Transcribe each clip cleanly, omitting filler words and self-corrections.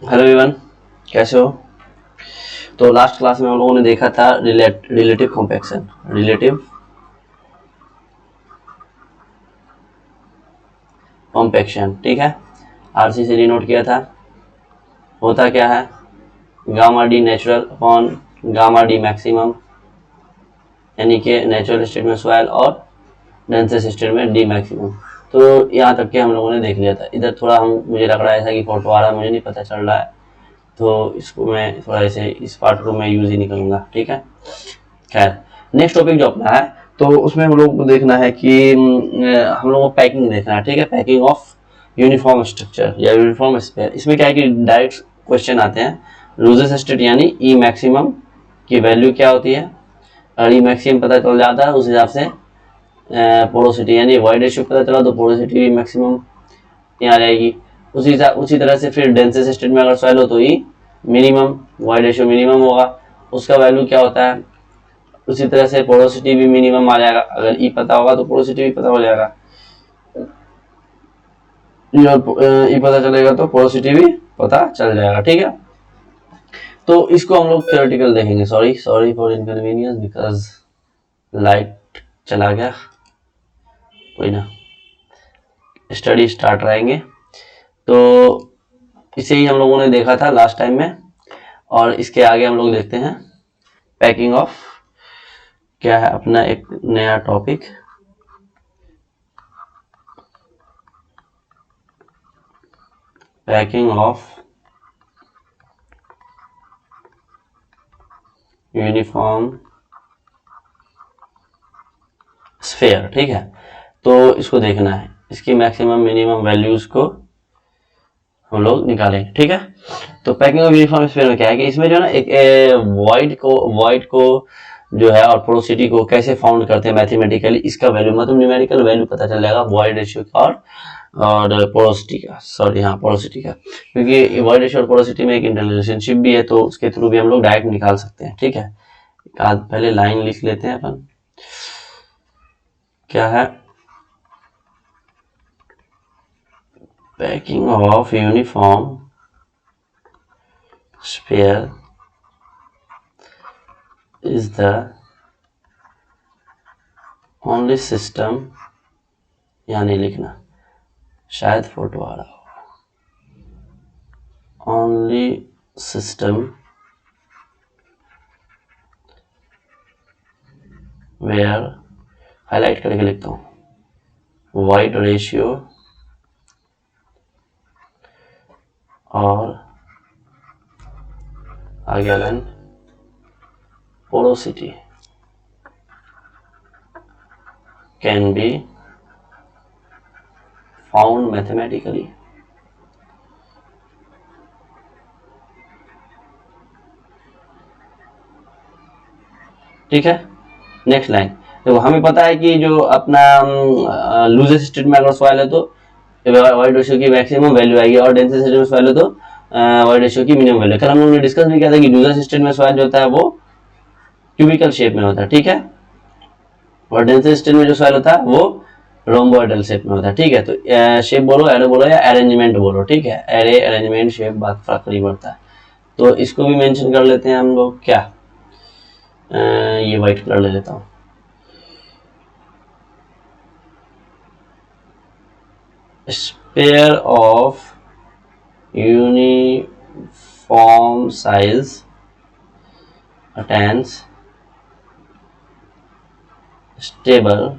Hello everyone, कैसे हो। तो लास्ट क्लास में हम लोगों ने देखा था रिलेटिव कॉम्पैक्शन। रिलेटिव कॉम्पैक्शन, ठीक है। आरसी से डिनोट किया था। होता क्या है, gamma D natural upon gamma D maximum, यानी कि नेचुरल स्टेट में सॉइल और डेंसेस्ट स्टेट में डी मैक्सिमम। तो यहाँ तक के हम लोगों ने देख लिया था। इधर थोड़ा मुझे लग रहा है ऐसा कि फोटो आ रहा है, मुझे नहीं पता चल रहा है, तो इसको मैं थोड़ा ऐसे इस पार्ट को मैं यूज ही नहीं करूँगा, ठीक है। खैर, नेक्स्ट टॉपिक जो अपना है, तो उसमें हम लोग को देखना है कि हम लोग को पैकिंग देखना है, ठीक है। पैकिंग ऑफ यूनिफॉर्म स्ट्रक्चर या यूनिफॉर्म स्पेयर। इसमें क्या है कि डायरेक्ट क्वेश्चन आते हैं। लूजेस्ट स्टेट यानी ई मैक्सिमम की वैल्यू क्या होती है, और ई मैक्सिमम पता चल जाता है, उस हिसाब से पोरोसिटी यानी वॉइड रेशियो पता चला तो पोरोसिटी भी मैक्सिमम यहाँ रहेगी। उसी तरह से फिर डेंसेस्ट स्टेट में अगर सॉइल हो तो ई मिनिमम, वॉइड रेशियो मिनिमम होगा, उसका वैल्यू क्या होता है। उसी तरह से पोरोसिटी भी मिनिमम आ जाएगा, अगर ई पता होगा तो पोरोसिटी भी पता हो जाएगा, ई पता चलेगा तो पोरोसिटी भी पता चल जाएगा, ठीक है। तो इसको हम लोग थ्योरेटिकल देखेंगे। Sorry for inconvenience because light चला गया, कोई ना, स्टडी स्टार्ट रहेंगे। तो इसे ही हम लोगों ने देखा था लास्ट टाइम में, और इसके आगे हम लोग देखते हैं पैकिंग ऑफ, क्या है अपना एक नया topic, packing of uniform sphere, ठीक है। तो इसको देखना है, इसकी मैक्सिमम मिनिमम वैल्यूज को हम लोग निकालेंगे, ठीक है। तो पैकिंग ऑफ यूनिफॉर्म स्फीयर में क्या है कि इसमें जो है ना एक वॉइड को जो है और पोरोसिटी को कैसे फाउंड करते हैं मैथमेटिकली, इसका वैल्यू मतलब न्यूमेरिकल वैल्यू पता चल जाएगा वॉइड रेशियो का और पोरोसिटी का, सॉरी हाँ पोरोसिटी का, क्योंकि वॉइड रेशियो और पोरोसिटी में एक इंटररिलेशनशिप भी है, तो उसके थ्रू भी हम लोग डायरेक्ट निकाल सकते हैं, ठीक है। आज पहले लाइन लिख लेते हैं अपन, क्या है packing of uniform sphere is the only system, यानी लिखना, शायद फोटो आ रहा हो, only system where, हाईलाइट करके लिखता हूँ, वाइड रेशियो और आगे line porosity can be found mathematically, ठीक है। नेक्स्ट लाइन, तो हमें पता है कि जो अपना लूजेस्ट स्टेट में अगर सॉइल है तो वाइड रेशियो की मैक्सिमम वैल्यू आएगी, और डेंसेस्ट स्टेट में सॉइल है तो वाइड रेशियो की मिनिमम वैल्यू। कल हम लोगों ने डिस्कस भी किया था कि लूजेस्ट स्टेट में सॉइल जो होता है वो क्यूबिकल शेप में होता है, ठीक है, और डेंसेस्ट स्टेट में जो सॉइल होता है वो रोम्बोइडल शेप में होता है, ठीक है। तो शेप बोलो, एरो बोलो या अरेंजमेंट बोलो, ठीक है, एरे अरेंजमेंट शेप बात फर्क नहीं पड़ता है। तो इसको भी मेंशन कर लेते हैं हम लोग, क्या ये व्हाइट कलर ले लेता हूँ, sphere of uniform size attains stable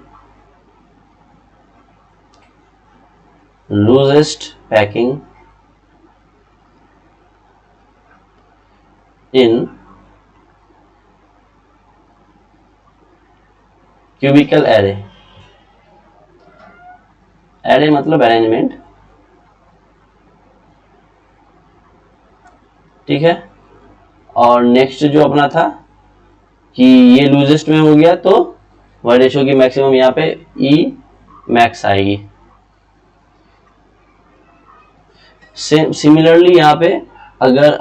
loosest packing in cubical array, array मतलब अरेंजमेंट, ठीक है। और नेक्स्ट जो अपना था कि ये लूजेस्ट में हो गया तो वाइड रेशियो की मैक्सिमम यहाँ पे ई मैक्स आएगी। सिमिलरली यहाँ पे अगर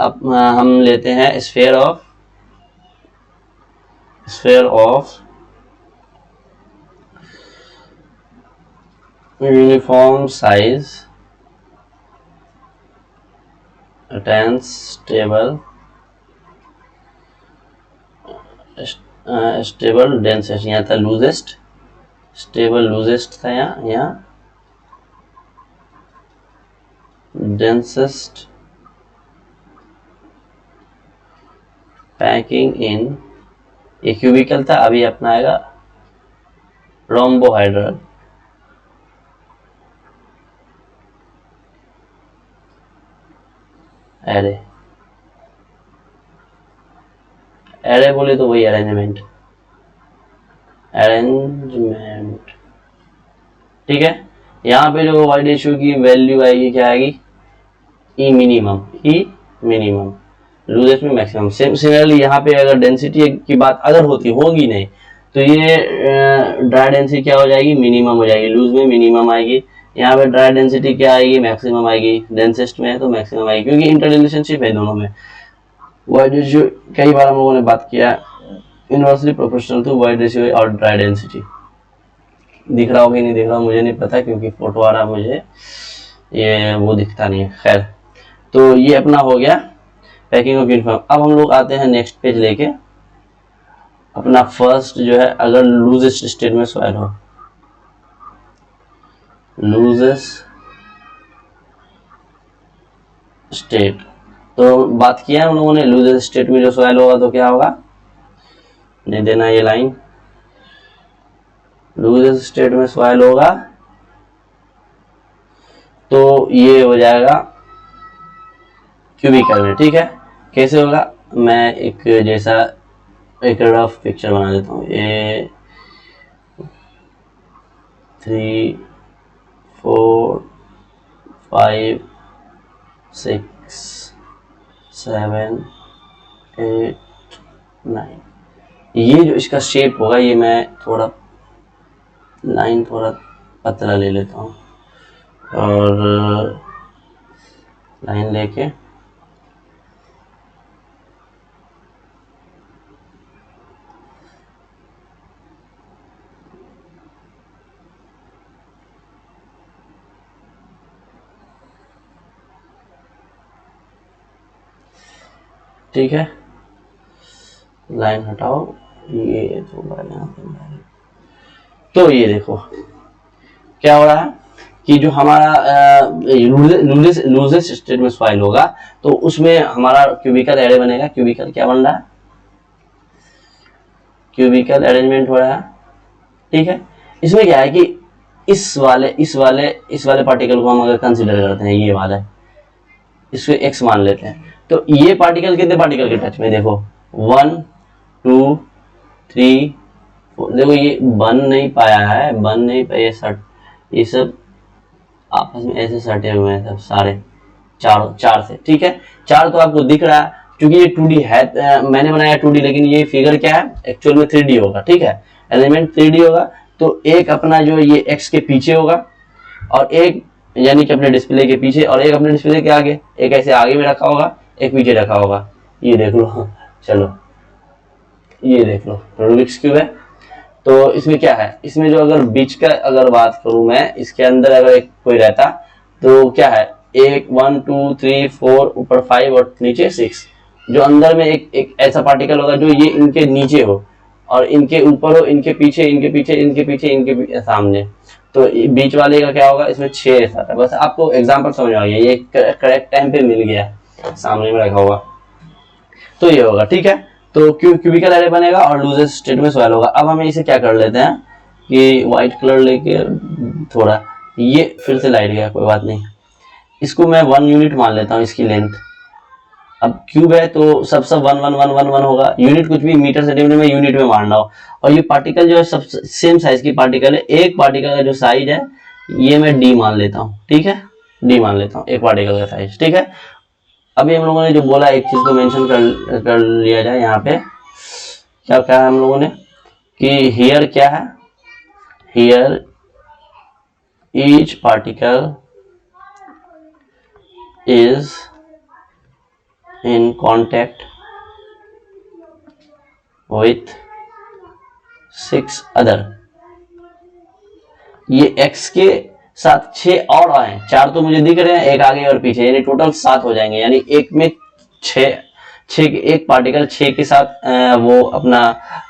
हम लेते हैं sphere of uniform size tends stable stable densest, यहाँ था लूजेस्ट, स्टेबल लूजेस्ट था यहाँ डेंसेस्ट पैकिंग इन, ये क्यूबिकल था, अभी अपना आएगा रोम्बोहाइड्रल। एरे, एरे बोले तो वही अरेंजमेंट, अरेंजमेंट, ठीक है। यहाँ पे जो वाइड रेशियो की वैल्यू आएगी क्या आएगी, ई मिनिमम, ई मिनिमम, लूजेस्ट में मैक्सिमम। सिमिलरली यहाँ पे अगर डेंसिटी की बात अगर होगी नहीं, तो ये ड्राई डेंसिटी क्या हो जाएगी, मिनिमम हो जाएगी, लूज में मिनिमम आएगी। यहाँ पे ड्राई डेंसिटी क्या आएगी, मैक्सिमम आएगी, डेंसेस्ट में है तो मैक्सिमम आएगी, क्योंकि इंटर रिलेशनशिप है दोनों में। वाइड रेशियो कई बार हम लोगों ने बात किया, inversely proportional to void ratio और ड्राई डेंसिटी। दिख रहा हो कि नहीं दिख रहा मुझे नहीं पता, क्योंकि फोटो आ रहा मुझे, ये वो दिखता नहीं है। खैर, तो ये अपना हो गया पैकिंग ऑफ यूनिफॉर्म। अब हम लोग आते हैं नेक्स्ट पेज लेके, अपना फर्स्ट जो है, अगर लूजेस्ट स्टेट में सॉइल हो, लूजेस्ट स्टेट, तो बात किया हम लोगों ने, लूजेस्ट स्टेट में जो सॉइल होगा तो क्या होगा, नहीं देना ये लाइन, लूजेस्ट स्टेट में सॉइल होगा तो ये हो जाएगा क्यूबिकल में, ठीक है। कैसे होगा, मैं एक जैसा एक रफ पिक्चर बना देता हूँ, ये 3 4 5 6 7 8 9, ये जो इसका शेप होगा, ये मैं थोड़ा लाइन थोड़ा पतला ले लेता हूँ और लाइन लेके ठीक है, लाइन हटाओ, ये थोड़ा यहाँ पे, तो ये देखो क्या हो रहा है कि जो हमारा लूजेस्ट स्टेट में सॉइल होगा तो उसमें हमारा क्यूबिकल एरे बनेगा। क्यूबिकल क्या बन रहा है, क्यूबिकल अरेंजमेंट हो रहा है, ठीक है। इसमें क्या है कि इस वाले पार्टिकल को हम अगर कंसीडर करते हैं, ये वाला इसको एक्स मान लेते हैं, तो ये पार्टिकल कितने पार्टिकल के टच में, देखो 1 2 3 4, देखो ये बन नहीं पाया है, बन नहीं पाया, ये सब आपस में ऐसे सटे हुए हैं सब सारे, चार से, ठीक है। चार तो आपको दिख रहा है, क्योंकि ये 2D है, मैंने बनाया 2D, लेकिन ये फिगर क्या है, एक्चुअल में 3D होगा, ठीक है। एलिमेंट 3D होगा, तो एक अपना जो ये एक्स के पीछे होगा, और एक यानी कि अपने डिस्प्ले के पीछे, और एक अपने डिस्प्ले के आगे, एक ऐसे आगे में रखा होगा, एक पीछे रखा होगा, ये देख लो। चलो ये देख लो, रूबिक्स क्यूब है। तो इसमें क्या है, इसमें जो अगर बीच का अगर बात करूं मैं, इसके अंदर अगर एक कोई रहता तो क्या है, 1 1 2 3 4 ऊपर 5 और नीचे 6, जो अंदर में एक ऐसा पार्टिकल होगा जो ये इनके नीचे हो और इनके ऊपर हो, इनके पीछे, इनके पीछे, इनके पीछे, इनके सामने, तो बीच वाले का क्या होगा, इसमें 6 ऐसा था। बस आपको एग्जाम्पल समझ आ गया, ये करेक्ट टाइम पे मिल गया, सामने में रखा होगा, तो ये होगा, ठीक है। तो क्यूबिकल एरे बनेगा और लूजेस्ट स्टेट में सॉइल होगा। अब हमें इसे क्या कर लेते हैं कि व्हाइट कलर लेके थोड़ा, ये फिर से लाइट गया, कोई बात नहीं, इसको मैं 1 यूनिट मान लेता हूँ इसकी लेंथ। अब क्यूब है तो सब 1 होगा, यूनिट कुछ भी मीटर सेंटीमीटर में यूनिट में मारना हो। और ये पार्टिकल जो है सब सेम साइज की पार्टिकल है, एक पार्टिकल का जो साइज है ये मैं डी मान लेता हूँ, ठीक है, डी मान लेता हूँ एक पार्टिकल का साइज, ठीक है। अभी हम लोगों ने जो बोला, एक चीज को मेंशन कर लिया जाए, यहाँ पे क्या कहा है हम लोगों ने कि हियर क्या है, hear each particle is in contact with 6 other. ये x के 7, 6 और आए, 4 तो मुझे दिख रहे हैं, एक आगे और पीछे, यानी टोटल 7 हो जाएंगे। यानी एक में 6 एक पार्टिकल 6 के साथ वो अपना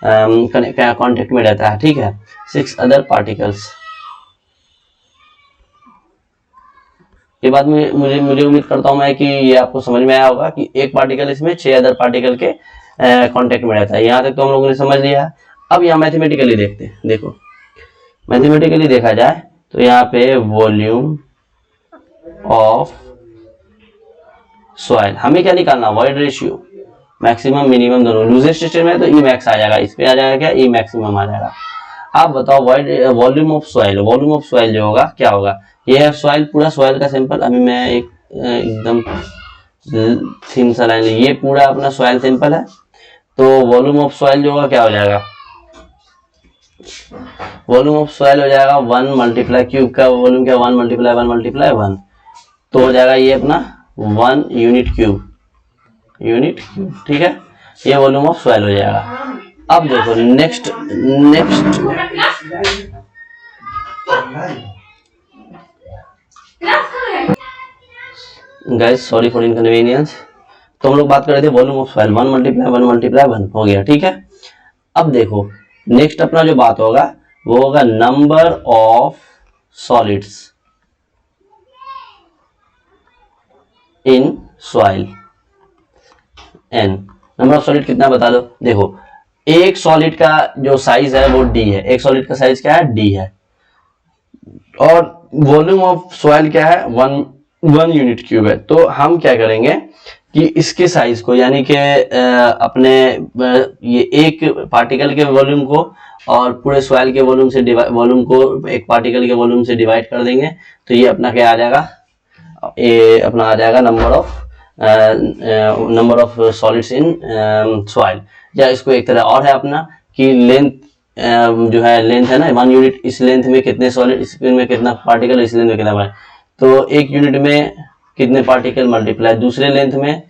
कांटेक्ट में रहता है, ठीक है। 6 अदर पार्टिकल्स। ये बात मुझे उम्मीद करता हूं मैं कि ये आपको समझ में आया होगा कि एक पार्टिकल इसमें 6 अदर पार्टिकल के कांटेक्ट में रहता है। यहां तक तो हम लोगों ने समझ लिया है। अब यहाँ मैथमेटिकली देखते हैं। देखो मैथमेटिकली देखा जाए तो यहाँ पे वॉल्यूम ऑफ सॉइल हमें क्या निकालना, वॉइड रेशियो, मैक्सिमम मिनिमम दोनों। लूजेस्ट स्टेट में तो ई मैक्स आ जाएगा, इस पे आ जाएगा क्या, ई मैक्सिमम आ जाएगा। आप बताओ volume of soil, volume of soil जो होगा क्या होगा। ये है सॉइल, पूरा सॉइल का सैंपल। अभी मैं एक एकदम थिन सा लाइन, ये पूरा अपना सॉइल सैंपल है। तो वॉल्यूम ऑफ सॉइल जो होगा क्या हो जाएगा, वॉल्यूम ऑफ सॉइल हो जाएगा 1 मल्टीप्लाई क्यूब का वॉल्यूम क्या, 1 मल्टीप्लाई 1 मल्टीप्लाई 1, तो हो जाएगा ये अपना 1 यूनिट क्यूब, ठीक है। ये वॉल्यूम ऑफ सॉइल हो जाएगा। अब देखो next guys, sorry for inconvenience. तो हम लोग बात कर रहे थे volume of soil, 1 multiply 1 multiply 1 हो गया, ठीक है। अब देखो नेक्स्ट अपना जो बात होगा वो होगा number of solids in soil, n। Number of solid कितना बता दो। देखो एक सॉलिड का जो साइज है वो d है, एक सॉलिड का साइज क्या है, d है। और वॉल्यूम ऑफ सॉइल क्या है, 1 यूनिट क्यूब है। तो हम क्या करेंगे कि इसके साइज को, यानी कि अपने ये एक पार्टिकल के वॉल्यूम को और पूरे सॉइल के वॉल्यूम को एक पार्टिकल के वॉल्यूम से डिवाइड कर देंगे। तो ये अपना क्या आ जाएगा, ये अपना आ जाएगा number of solids in soil. या इसको एक तरह और है अपना कि लेंथ जो है, लेंथ है ना 1 यूनिट, इस लेंथ में कितने सॉलिड, इस में कितना पार्टिकल, इस लेंथ में कितना पार्टिकल। तो एक यूनिट में कितने पार्टिकल मल्टीप्लाई दूसरे लेंथ में,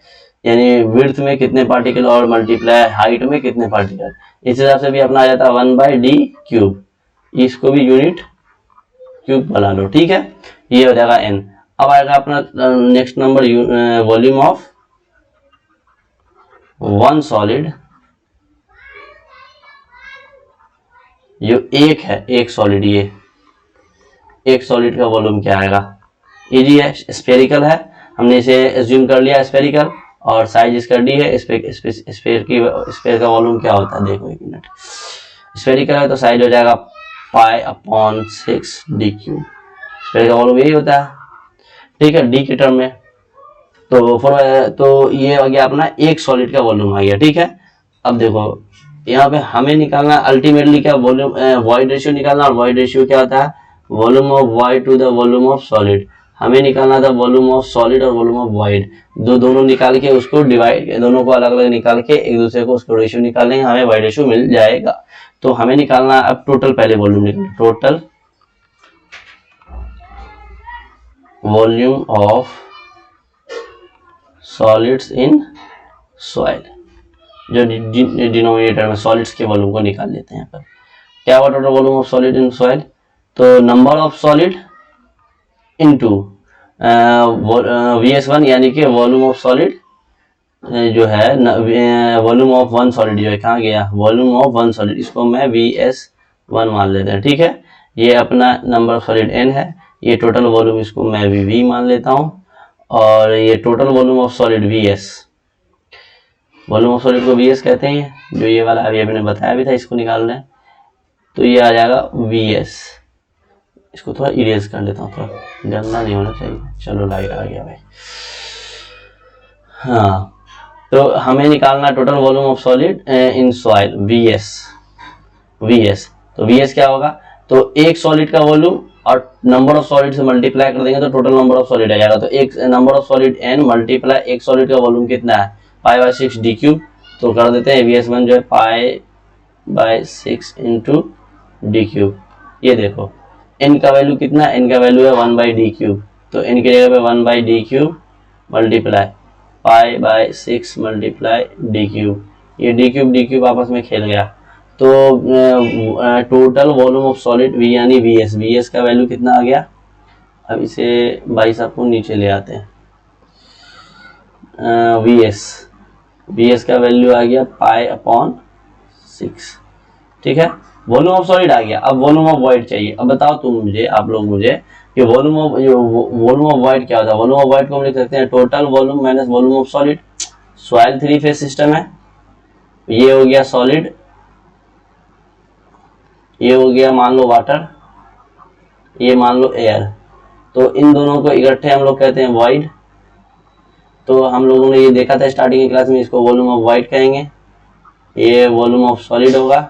यानी विड्थ में कितने पार्टिकल और मल्टीप्लाई हाइट में कितने पार्टिकल। इस हिसाब से भी अपना आ जाता है 1/d क्यूब, इसको भी यूनिट क्यूब बना लो, ठीक है। ये हो जाएगा n। अब आएगा अपना next number, volume of 1 solid, जो एक है, एक सॉलिड, ये एक सॉलिड का वॉल्यूम क्या आएगा, इजी है, स्फेरिकल है, हमने इसे एज्यूम कर लिया स्फेरिकल, और साइज इसका d है। स्फेयर का वॉल्यूम क्या होता है, देखो एक मिनट, स्फेरिकल है तो साइज हो जाएगा π/6d क्यूब। स्फेयर का वॉल्यूम यही होता है, ठीक है, d के टर्म में। तो ये आ गया अपना एक सॉलिड का वॉल्यूम आ गया, ठीक है। अब देखो यहाँ पे हमें निकालना अल्टीमेटली क्या, वॉल्यूम वॉइड रेशियो निकालना, और वॉइड रेशियो क्या होता है, volume of void to the volume of solid. हमें निकालना था वॉल्यूम ऑफ सॉलिड और वॉल्यूम ऑफ वॉइड, दोनों निकाल के उसको डिवाइड, दोनों को अलग अलग निकाल के एक दूसरे को उसको रेशियो निकालेंगे, हमें वॉइड रेशियो मिल जाएगा। तो हमें निकालना अब टोटल, पहले वॉल्यूम निकाल, total volume of solids in soil, जो डिनोमिनेटर में सॉलिड्स के वॉल्यूम को निकाल लेते हैं। पर क्या हुआ total volume of solid in soil, तो number of solid into VS1, यानी कि वॉल्यूम ऑफ सॉलिड जो है, वॉल्यूम ऑफ 1 सॉलिड जो है, कहाँ गया, वॉल्यूम ऑफ 1 सॉलिड, इसको मैं VS1 मान लेते हैं, ठीक है। ये अपना नंबर ऑफ सॉलिड n है, ये टोटल वॉल्यूम इसको मैं V मान लेता हूँ, और ये total volume of solid VS, volume of solid को VS कहते हैं, जो ये वाला अभी मैंने बताया भी था, इसको निकालना है। तो ये आ जाएगा VS। इसको थोड़ा इरेज कर लेता हूँ, थोड़ा गंदा नहीं होना चाहिए। चलो लाइट आ गया भाई। हाँ, तो हमें निकालना total volume of solid in soil VS। तो VS क्या होगा, तो एक सॉलिड का वॉल्यूम और नंबर ऑफ सॉलिड से मल्टीप्लाई कर देंगे तो टोटल नंबर ऑफ सॉलिड आ जाएगा। तो एक number of solid n multiply एक सॉलिड का वॉल्यूम कितना है, π/6d क्यूब। तो कर देते हैं VS1 जो है π/6 इंटू d क्यूब। ये देखो n का वैल्यू कितना, n का वैल्यू है 1/d क्यूब, तो n की जगह पे 1/d cube multiply π/6 multiply d cube. ये d क्यूब आपस में खेल गया। तो total volume of solid V यानी VS का वैल्यू कितना आ गया, अब इसे भाई साहब को नीचे ले आते हैं। वी एस का वैल्यू आ गया π/6, ठीक है। वॉल्यूम ऑफ सॉलिड आ गया। अब वॉल्यूम ऑफ वॉइड चाहिए। अब बताओ तुम मुझे, आप लोग मुझे, कि वॉल्यूम ऑफ वॉइड क्या होता है। वॉल्यूम ऑफ वॉइड को हम लिख सकते हैं total volume minus volume of solid. Soil 3 phase system है, ये हो गया सॉलिड, ये हो गया मान लो वाटर, ये मान लो एयर। तो इन दोनों को इकट्ठे हम लोग कहते हैं वॉइड। तो हम लोगों ने ये देखा था स्टार्टिंग की क्लास में, इसको वॉल्यूम ऑफ वॉइड कहेंगे। ये वॉल्यूम ऑफ सॉलिड होगा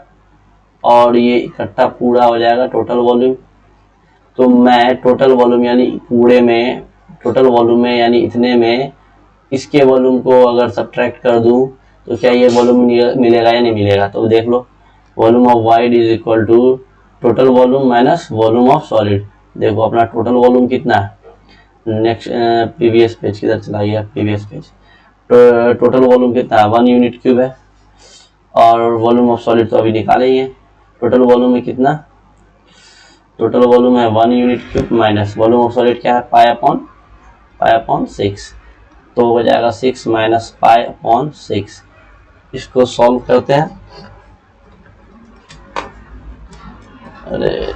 और ये इकट्ठा पूरा हो जाएगा टोटल वॉल्यूम। तो मैं टोटल वॉल्यूम यानी पूरे में, टोटल वॉल्यूम में यानी इतने में इसके वॉल्यूम को अगर सब्ट्रैक्ट कर दूं तो क्या ये वॉल्यूम मिलेगा या नहीं मिलेगा। तो देख लो, volume of void is equal to total volume minus volume of solid. देखो अपना टोटल वॉल्यूम कितना है। नेक्स्ट प्रीवियस पेज किधर चला गया, प्रीवियस पेज। टोटल वॉल्यूम कितना है, 1 यूनिट क्यूब है। और वॉल्यूम ऑफ सॉलिड तो अभी निकाले ही है। टोटल वॉल्यूम है कितना, टोटल वॉल्यूम है 1 unit cube minus volume of solid क्या है π/6। तो हो जाएगा 6 माइनस π/6। इसको सॉल्व करते हैं। अरे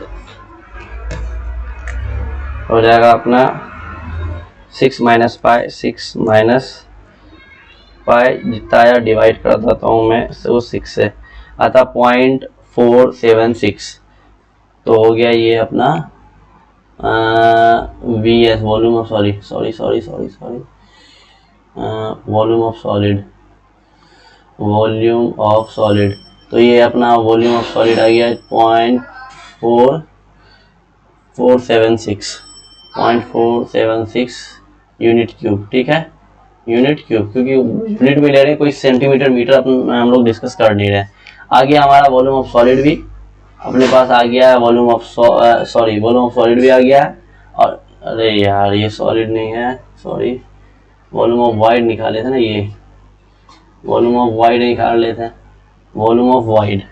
हो जाएगा अपना 6 माइनस पाई जितना आया डिवाइड कर देता हूँ मैं वो 6 से, आता 0.476। तो हो गया ये अपना V S volume of sorry volume of solid. तो ये अपना वॉल्यूम ऑफ सॉलिड आ गया 0.476 यूनिट क्यूब, ठीक है। यूनिट क्यूब, क्योंकि यूनिट में ले रहे हैं, कोई सेंटीमीटर मीटर हम लोग डिस्कस कर नहीं रहे। आ गया हमारा वॉल्यूम ऑफ सॉलिड भी अपने पास आ गया है। वॉल्यूम ऑफ सॉलिड भी आ गया है। और अरे यार ये सॉलिड नहीं है, सॉरी, वॉल्यूम ऑफ वाइड निकाले थे ना, ये वॉल्यूम ऑफ वाइड निकाल लेते हैं। वॉल्यूम ऑफ वाइड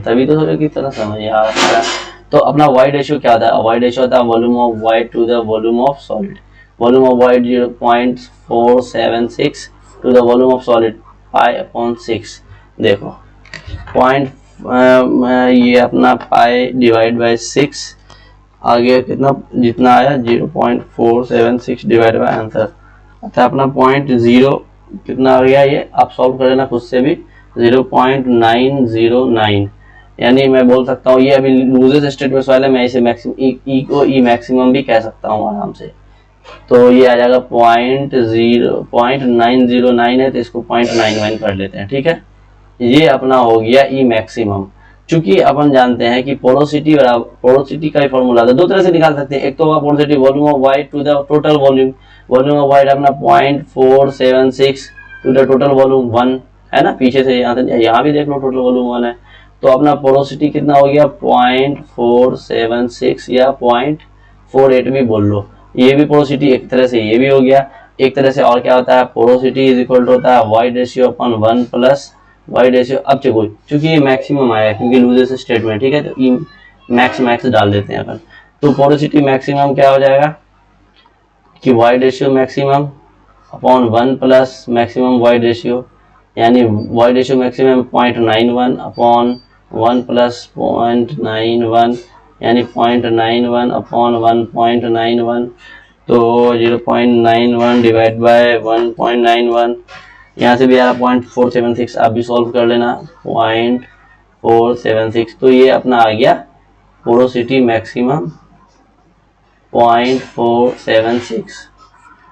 तभी तो थोड़ी की तरह समझ आ रहा है। तो अपना वाइड रेशियो क्या होता है, वाइड रेशियो होता है volume of void to the volume of solid. Volume of void 0.476 to the volume of solid π/6। देखो ये अपना पाई डिवाइड बाय 6 आ गया, कितना जितना आया 0.476 डिवाइड बाय आंसर, अतः अपना 0.0 कितना आ गया, ये आप सॉल्व कर लेना खुद से भी, 0.909। यानी मैं बोल सकता हूँ ये अभी लूजेस्ट स्टेट में सॉइल है, मैं इसे मैक्सिमम ई को ई मैक्सिमम भी कह सकता हूँ आराम से। तो ये आ जाएगा 0.909 है, तो इसको 0.91 कर लेते हैं, ठीक है। ये अपना हो गया ई मैक्सिमम। चूंकि अपन जानते हैं कि पोरोसिटी का ही फॉर्मूला था, दो तरह से निकाल सकते हैं। एक तो होगा porosity volume of void to the total volume. Volume of void अपना 0.476 टू द टोटल वॉल्यूम 1 है ना, पीछे से यहाँ भी देख लो टोटल वॉल्यूम 1 है। तो अपना पोरोसिटी कितना हो गया 0.476 या 0.48 भी बोल लो। ये भी पोरोसिटी एक तरह से, ये भी हो गया एक तरह से। और क्या होता है, पोरोसिटी इज इक्वल टू होता है void ratio upon 1 plus void ratio. अब चलो चूंकि ये मैक्सिमम आया क्योंकि लूजेस्ट स्टेट में, ठीक है, तो ई मैक्स डाल देते हैं अपन। तो पोरोसिटी मैक्सिमम क्या हो जाएगा कि void ratio maximum upon 1 plus maximum void ratio, यानी void ratio maximum 0.91 upon 1 plus 0.91 यानी 0.91 अपॉन 1.91। तो 0.91 डिवाइड बाय 1.91, यहाँ से भी आ रहा 0.476, आप भी सॉल्व कर लेना 0.476। तो ये अपना आ गया पोरोसिटी मैक्सिमम 0.476,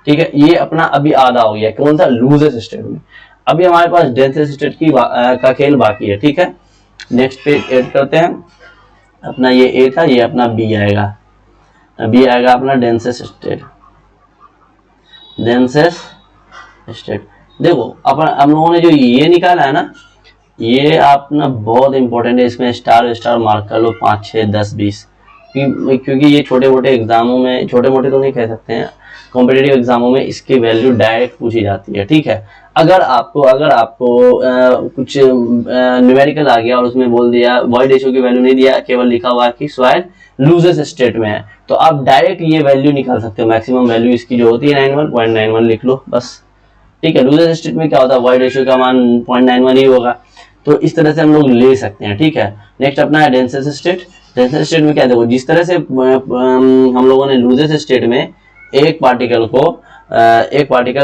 ठीक है। ये अपना अभी आधा हो गया, कौन सा, लूजेस्ट स्टेट में। अभी हमारे पास डेंसेस्ट स्टेट की का खेल बाकी है, ठीक है। नेक्स्ट पे ऐड करते हैं अपना, ये ए था, ये अपना बी आएगा अपना डेंसेस्ट स्टेट। देखो अपन हम लोगों ने जो ये निकाला है ना, ये अपना बहुत इंपॉर्टेंट है, इसमें स्टार मार्क कर लो 5, 6, 10, 20, क्योंकि ये छोटे मोटे एग्जामों में, छोटे मोटे तो नहीं कह सकते हैं, कॉम्पिटिटिव एग्जामों में इसकी वैल्यू डायरेक्ट पूछी जाती है, ठीक है। अगर आपको कुछ न्यूमेरिकल आ गया और उसमें बोल दिया वॉइड रेशियो की वैल्यू नहीं दिया, केवल लिखा हुआ है कि सॉइल लूजेस स्टेट में है, तो आप डायरेक्ट ये वैल्यू निकाल सकते हो। मैक्सिमम वैल्यू इसकी जो होती है 91.91 लिख लो बस, ठीक है। लूजेस स्टेट में क्या होता है, वॉइड रेशियो का मान 0.91 ही होगा, तो इस तरह से हम लोग ले सकते हैं, ठीक है। नेक्स्ट अपना है डेंसेस स्टेट। डेंसेस स्टेट में क्या देखो, जिस तरह से हम लोगों ने लूजेस स्टेट में एक पार्टिकल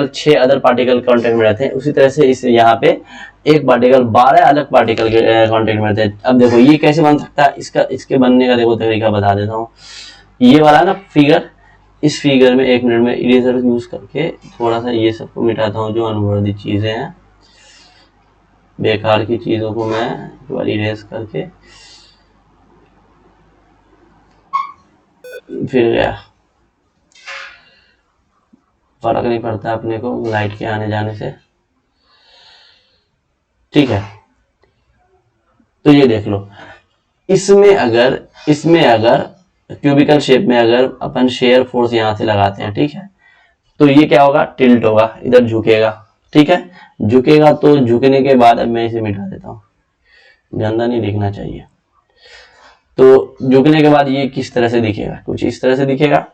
6 अदर पार्टिकल कांटेक्ट में रहते हैं, उसी तरह से इस यहाँ पे एक पार्टिकल 12 अलग पार्टिकल के कांटेक्ट में रहते हैं। अब देखो ये कैसे बन सकता है, इसके बनने का देखो तरीका बता देता हूँ। ये वाला ना फिगर, इस फिगर में 1 मिनट में इरेजर यूज करके थोड़ा सा ये सबको मिटाता हूँ, जो अनवर्दी चीजें हैं, बेकार की चीजों को मैं एक बार इरेज करके फिर गया, फर्क नहीं पड़ता अपने को लाइट के आने जाने से, ठीक है। तो ये देख लो, इसमें अगर क्यूबिकल शेप में अगर अपन शेयर फोर्स यहां से लगाते हैं, ठीक है, तो ये क्या होगा, टिल्ट होगा, इधर झुकेगा, ठीक है। झुकेगा तो झुकने के बाद, अब मैं इसे मिटा देता हूँ, गंदा नहीं दिखना चाहिए। तो झुकने के बाद ये किस तरह से दिखेगा, कुछ इस तरह से दिखेगा।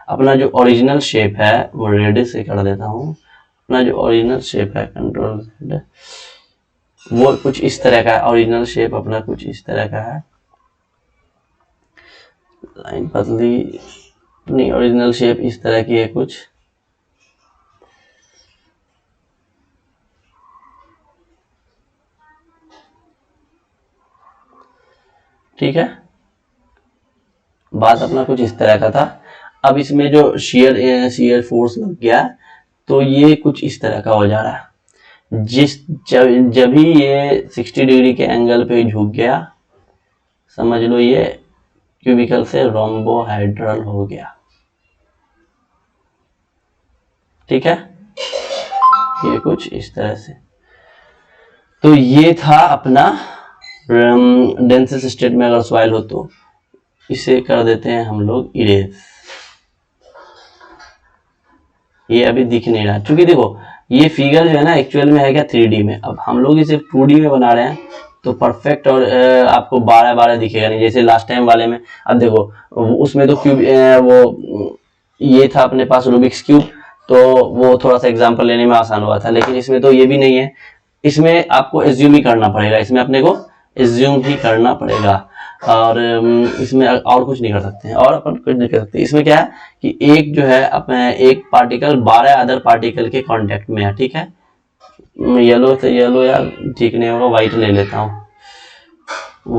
अपना जो ओरिजिनल शेप है वो रेड से कर देता हूँ। अपना जो ओरिजिनल शेप है, कंट्रोल, वो कुछ इस तरह का है। ओरिजिनल शेप अपना कुछ इस तरह का है, लाइन पतली, अपनी ओरिजिनल शेप इस तरह की है कुछ, ठीक है। बात अपना कुछ इस तरह का था। अब इसमें जो शेयर फोर्स लग गया, तो ये कुछ इस तरह का हो जा रहा है। जब भी ये 60 डिग्री के एंगल पे झुक गया, समझ लो ये क्यूबिकल से रोम्बोहेड्रल हो गया, ठीक है। ये कुछ इस तरह से। तो ये था अपना डेंसेस स्टेट में अगर सॉइल हो तो इसे कर देते हैं हम लोग इरेज। ये अभी दिख नहीं रहा, क्योंकि देखो ये फिगर जो है ना एक्चुअल में है क्या 3D में। अब हम लोग इसे 2D में बना रहे हैं, तो परफेक्ट और आपको 12-12 दिखेगा नहीं, जैसे लास्ट टाइम वाले में। अब देखो उसमें तो क्यूब वो ये था अपने पास रूबिक्स क्यूब, तो वो थोड़ा सा एग्जांपल लेने में आसान हुआ था, लेकिन इसमें तो ये भी नहीं है। इसमें आपको एज्यूम ही करना पड़ेगा, इसमें अपने को एज्यूम ही करना पड़ेगा, और इसमें और कुछ नहीं कर सकते हैं, और अपन कुछ नहीं कर सकते। इसमें क्या है कि एक जो है अपने एक पार्टिकल 12 अदर पार्टिकल के कांटेक्ट में है, ठीक है। येलो से येलो यार ठीक नहीं होगा, व्हाइट ले लेता हूँ।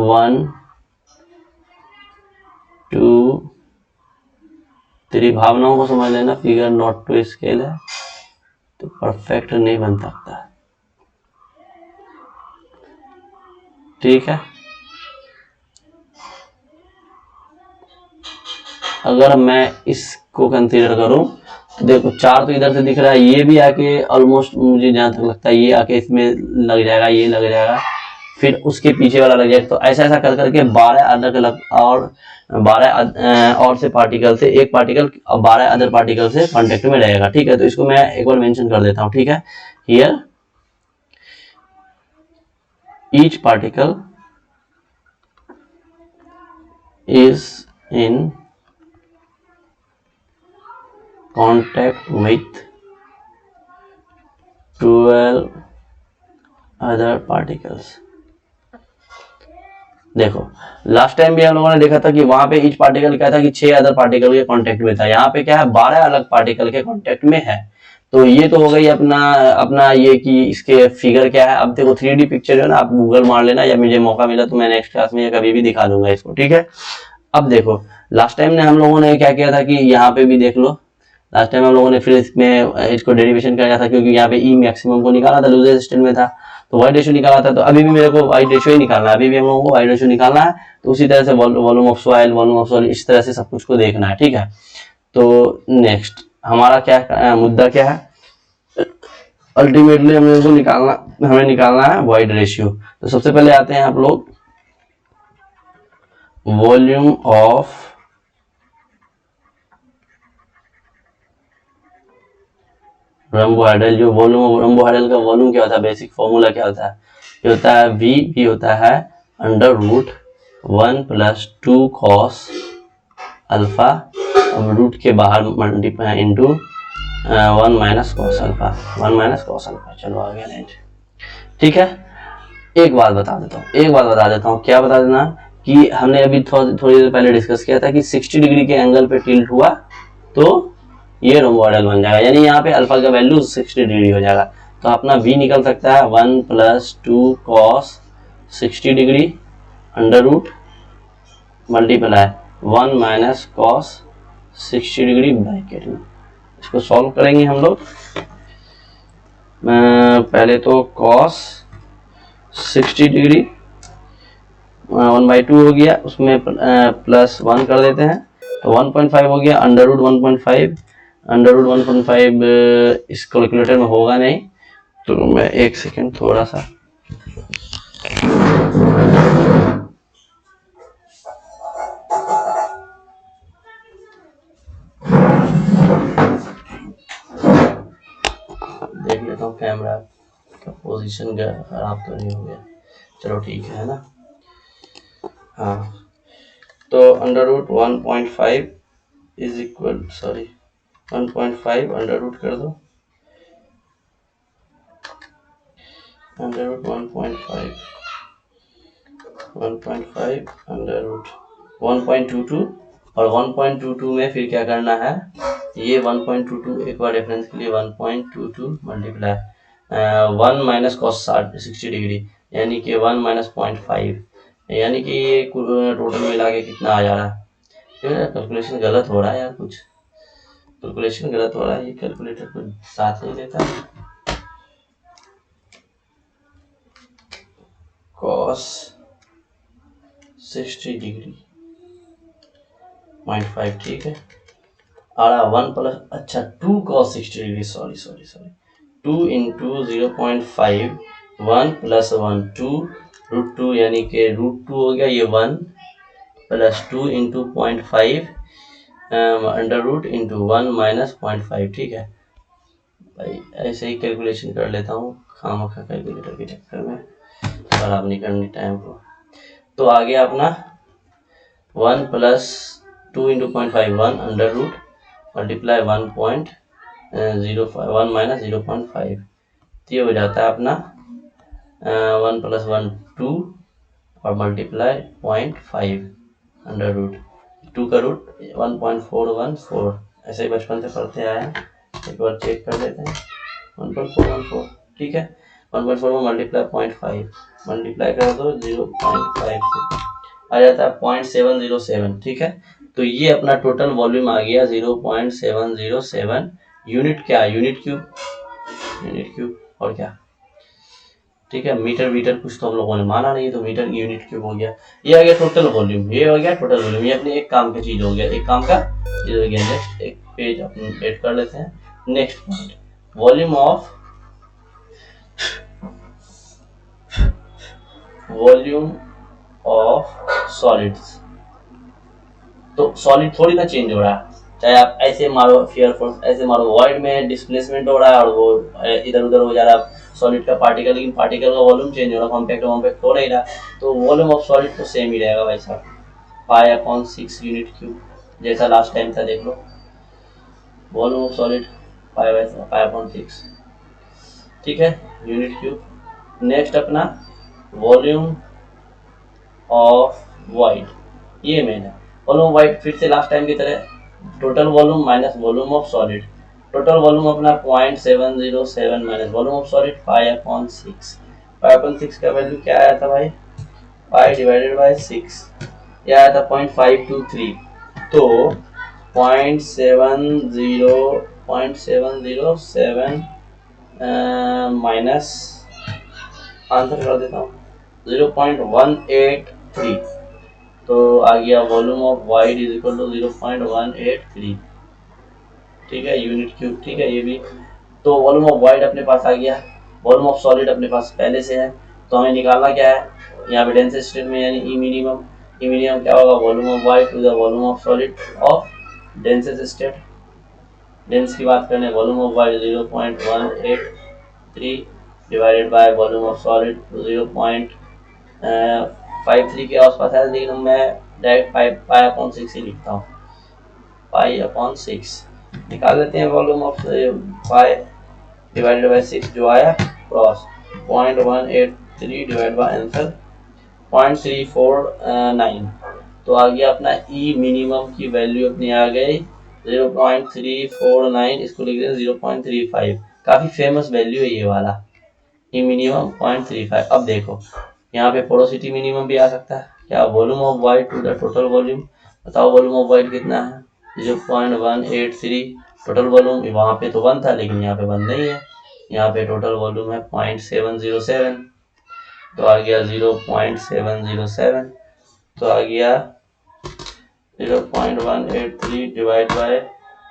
1 2 3 भावनाओं को समझ लेना, फिगर नॉट टू स्केल है तो परफेक्ट नहीं बन सकता, ठीक है। अगर मैं इसको कंसीडर करूं तो देखो 4 तो इधर से दिख रहा है, ये भी आके ऑलमोस्ट मुझे जहां तक लगता है ये आके इसमें लग जाएगा, ये लग जाएगा, फिर उसके पीछे वाला लग जाएगा। तो ऐसा ऐसा कर करके 12 अलग अलग और 12 और से पार्टिकल से एक पार्टिकल 12 अदर पार्टिकल से कांटेक्ट में रहेगा, ठीक है। तो इसको मैं एक बार मेंशन कर देता हूं, ठीक है। Hear each particle is in contact with 12 other particles। देखो लास्ट टाइम भी हम लोगों ने देखा था कि वहां पे ईच पार्टिकल क्या था कि 6 अदर पार्टिकल के कांटेक्ट में था, यहाँ पे क्या है 12 अलग पार्टिकल के कांटेक्ट में है। तो ये तो हो गई अपना ये कि इसके फिगर क्या है। अब देखो 3D पिक्चर जो है ना, आप गूगल मार लेना, या मुझे मौका मिला तो मैं नेक्स्ट क्लास में कभी भी दिखा दूंगा इसको, ठीक है। अब देखो लास्ट टाइम ने हम लोगों ने क्या किया था कि यहाँ पे भी देख लो, लास्ट टाइम हम लोगों ने फिर इसमें इसको डेरिवेशन किया था, क्योंकि यहाँ पे ई मैक्सिमम को निकाला था, लूजर स्टेट में था, तो वाइड रेशियो निकाला था। तो अभी भी मेरे को वाइड रेशियो ही निकालना है, अभी भी हम लोगों को वाइड रेशियो निकालना है। तो उसी तरह से वॉल्यूम ऑफ सॉइल इस तरह से सब कुछ को देखना है, ठीक है। तो नेक्स्ट हमारा क्या मुद्दा क्या है, अल्टीमेटली हमें निकालना है वाइड रेशियो। तो सबसे पहले आते हैं आप लोग वॉल्यूम ऑफ रोम्बोहाइड्रल जो वॉल्यूम, रोम्बोहाइड्रल का वॉल्यूम क्या होता है, बेसिक फॉर्मूला क्या होता है, ये होता है V होता है अंडर रूट 1 + 2 cos अल्फा, अब रूट के बाहर multiply into 1 - cos alpha, 1 - cos alpha. चलो आ गया नेक्स्ट, ठीक है। एक बात बता देता हूँ, क्या बता देना कि हमने अभी थोड़ी देर पहले डिस्कस किया था कि 60 डिग्री के एंगल पे टिल्ट हुआ तो ये रोम्बोहाइड्रल बन जाएगा, यानी यहाँ पे अल्फा का वैल्यू 60 डिग्री हो जाएगा। तो अपना V निकल सकता है 1 + 2 cos 60 degree under root multiply 1 - cos 60 degree bracket में। इसको सॉल्व करेंगे हम लोग। पहले तो cos 60 डिग्री 1/2 हो गया, उसमें +1 कर देते हैं तो 1.5 हो गया, अंडर रूट 1.5, अंडर रूट 1.5 इस कैलकुलेटर में होगा नहीं, तो मैं एक सेकेंड थोड़ा सा देख लेता हूँ कैमरा का पोजीशन खराब तो नहीं हो गया। चलो ठीक है ना। हाँ, तो under root 1.5 is equal 1.5 under root कर दो, अंडर रूट 1.5 अंडर रूट 1.22, और 1.22 में फिर क्या करना है, ये 1.22 एक बार रेफरेंस के लिए 1.22 मल्टीप्लाई 1 - cos 60 डिग्री, यानी कि 1 - 0.5, यानी कि ये टोटल मिला के कितना आ जा रहा है। कैलकुलेशन गलत हो रहा है यार, कुछ कैलकुलेशन गलत हो रहा है, ये कैलकुलेटर कुछ साथ नहीं देता है। cos 60 डिग्री 0.5, ठीक है। आ रहा 1 प्लस, अच्छा 2 cos 60 डिग्री, सॉरी 2 × 0.5, 1 + 1 2 √2, यानी कि √2 हो गया, ये 1 + 2 × 0.5 अंडर रूट इंटू 1 - 0.5, ठीक है भाई। ऐसे ही कैलकुलेशन कर लेता हूँ, खामखा कैलकुलेटर के चक्कर में खराब नहीं करनी टाइम को। तो आ गया अपना 1 + 2 × 0.5 1 अंडर रूट मल्टीप्लाई 1.05 1 - 0.5, ये हो जाता है अपना 1 + 1 2 और मल्टीप्लाई 0.5 अंडर रूट 2 का रूट 1.414, ऐसे ही बचपन से पढ़ते आए हैं, एक बार चेक कर लेते हैं 1.414, ठीक है। 1.4 मल्टीप्लाई 0.5 मल्टीप्लाई कर दो 0.5 से आ जाता है 0.707, ठीक है। तो ये अपना टोटल वॉल्यूम आ गया 0.707 यूनिट, क्या यूनिट क्यूब और क्या, ठीक है। मीटर कुछ तो हम लोगों ने माना नहीं, तो मीटर यूनिट क्यूब हो गया। ये आ गया टोटल वॉल्यूम, ये हो गया टोटल वॉल्यूम, ये अपने एक काम की चीज हो गया, एक काम का चीज हो गया। नेक्स्ट एक पेज अपन ऐड कर लेते हैं। Next point, volume of solids. तो सॉलिड थोड़ी ना चेंज हो रहा है, चाहे आप ऐसे मारो फियर फोर्स, ऐसे मारो, वॉइड में डिस्प्लेसमेंट हो रहा है और वो इधर उधर हो जा रहा है सॉलिड का पार्टिकल, लेकिन पार्टिकल का वॉल्यूम चेंज हो रहा है, कॉम्पैक्ट हो नहीं रहा। तो वॉल्यूम ऑफ सॉलिड तो सेम ही रहेगा भाई साहब, π/6 यूनिट क्यूब, जैसा लास्ट टाइम था देख लो। वॉल्यूम ऑफ सॉलिड π/6, ठीक है, यूनिट क्यूब। नेक्स्ट अपना वॉल्यूम ऑफ वॉइड, ये मेन है। वॉल्यूम वाइड फिर से लास्ट टाइम की तरह total volume minus volume of solid. Total volume अपना 0.707 माइनस वॉल्यूम ऑफ सॉलिड π/6। π/6 का वैल्यू क्या आया था भाई, π/6, यह आया था 0.523। तो 0.707 माइनस आंसर कर देता हूँ 0.183, तो आ गया volume of void is equal to 0.183, ठीक है, यूनिट क्यूब, ठीक है ये भी। तो वॉल्यूम ऑफ वाइड अपने पास आ गया, वॉल्यूम ऑफ सॉलिड अपने पास पहले से है, तो हमें निकालना क्या है यहाँ पे डेंसेस्ट स्टेट में, यानी ई मिनिमम क्या होगा, volume of void to the volume of solid of densest state, लेंस की बात करें, volume of void 0.183 divided by volume of solid 0.53 के आसपास है, लेकिन मैं डायरेक्ट पाई अपॉन 6 ही लिखता हूँ, पाई अपॉन 6 निकाल लेते हैं। Volume of pi divided by 6 जो आया क्रॉस 0.183 डिवाइड बाय आंसर 0.349, तो आ गया अपना ई मिनिमम की वैल्यू अपनी आ गई 0.349, इसको लिख दें 0.35, काफी फेमस वैल्यू है ये वाला, ई मिनिमम 0.35। अब देखो यहाँ पे पोरोसिटी मिनिमम भी आ सकता है क्या, volume of void to the total volume, बताओ वॉल्यूम ऑफ वाइट कितना है 0.183, टोटल वॉल्यूम वहाँ पे तो 1 था लेकिन यहाँ पे 1 नहीं है, यहाँ पे टोटल वॉल्यूम है 0.707, तो आ गया 0.707, तो आ गया 0.183 डिवाइड बाय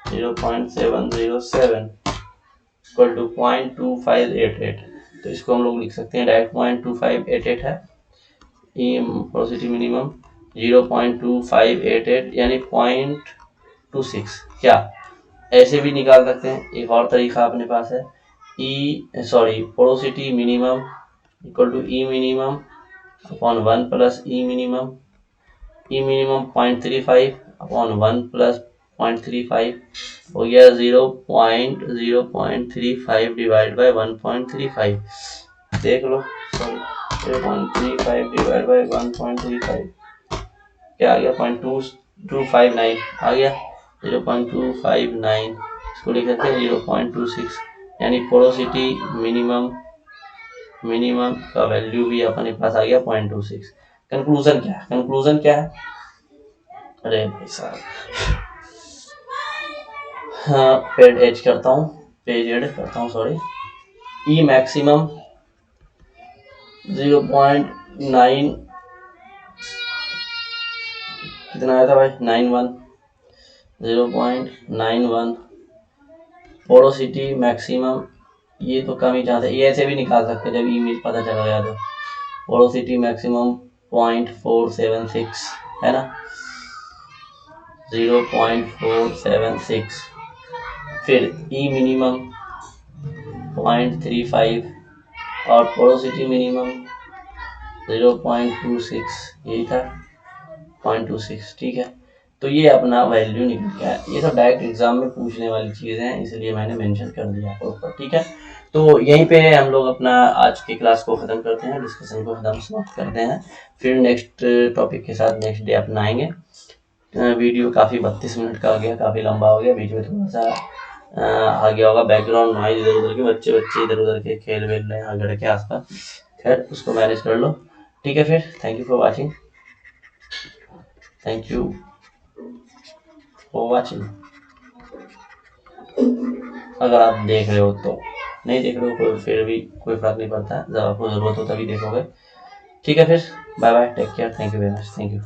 0.707 इक्वल टू 0.2588, तो इसको हम लोग लिख सकते हैं डायरेक्ट 0.2588 है, ये पोरोसिटी मिनिमम 0.2588 यानी 0.26, क्या ऐसे भी निकाल सकते हैं। एक और तरीका अपने पास है, porosity minimum equal to E minimum upon 1 plus E minimum 0.35 upon 1 plus 0.35 हो गया 0.35 डिवाइड बाय 1.35, देख लो, सॉरी 0.35 डिवाइड बाय 1.35 क्या आ गया 0.259 आ गया 0.259, इसको लिख सकते हैं 0.26, यानी पोरोसिटी मिनिमम का वैल्यू भी अपने पास आ गया 0.26। कंक्लूजन क्या है, कंक्लूजन क्या है, अरे भाई साहब, हाँ पेज ऐड करता हूँ सॉरी, ई मैक्सिमम 0.9 कितना आया था भाई 91, 0.91, पोरोसिटी मैक्सिमम ये तो कम ही चाहते, ये ऐसे भी निकाल सकते जब इमेज पता चला गया तो, पोरोसिटी मैक्सिमम 0.476 है ना, 0.476, फिर ई मिनिमम 0.35 और पोरोसिटी मिनिमम 0.26, यही था 0.26, ठीक है। तो ये अपना वैल्यू निकल गया है, ये तो डायरेक्ट एग्जाम में पूछने वाली चीज़ें हैं इसलिए मैंने मेंशन कर दिया आपको ऊपर, ठीक है। तो यहीं पे हम लोग अपना आज की क्लास को ख़त्म करते हैं, डिस्कशन को ख़त्म समाप्त करते हैं, फिर नेक्स्ट टॉपिक के साथ नेक्स्ट डे अपना आएंगे। वीडियो काफ़ी 32 मिनट का हो गया, काफ़ी लंबा हो गया, बीच में थोड़ा सा आ गया होगा बैकग्राउंड नॉइज, इधर उधर के बच्चे इधर उधर के खेल वेल रहे हैं घर के आसपास, खैर उसको मैनेज कर लो, ठीक है। फिर thank you for watching, thank you for watching. अगर आप देख रहे हो तो, नहीं देख रहे हो फिर भी कोई फर्क नहीं पड़ता, जब आपको ज़रूरत हो तभी देखोगे, ठीक है। फिर bye bye, take care, thank you very much, thank you.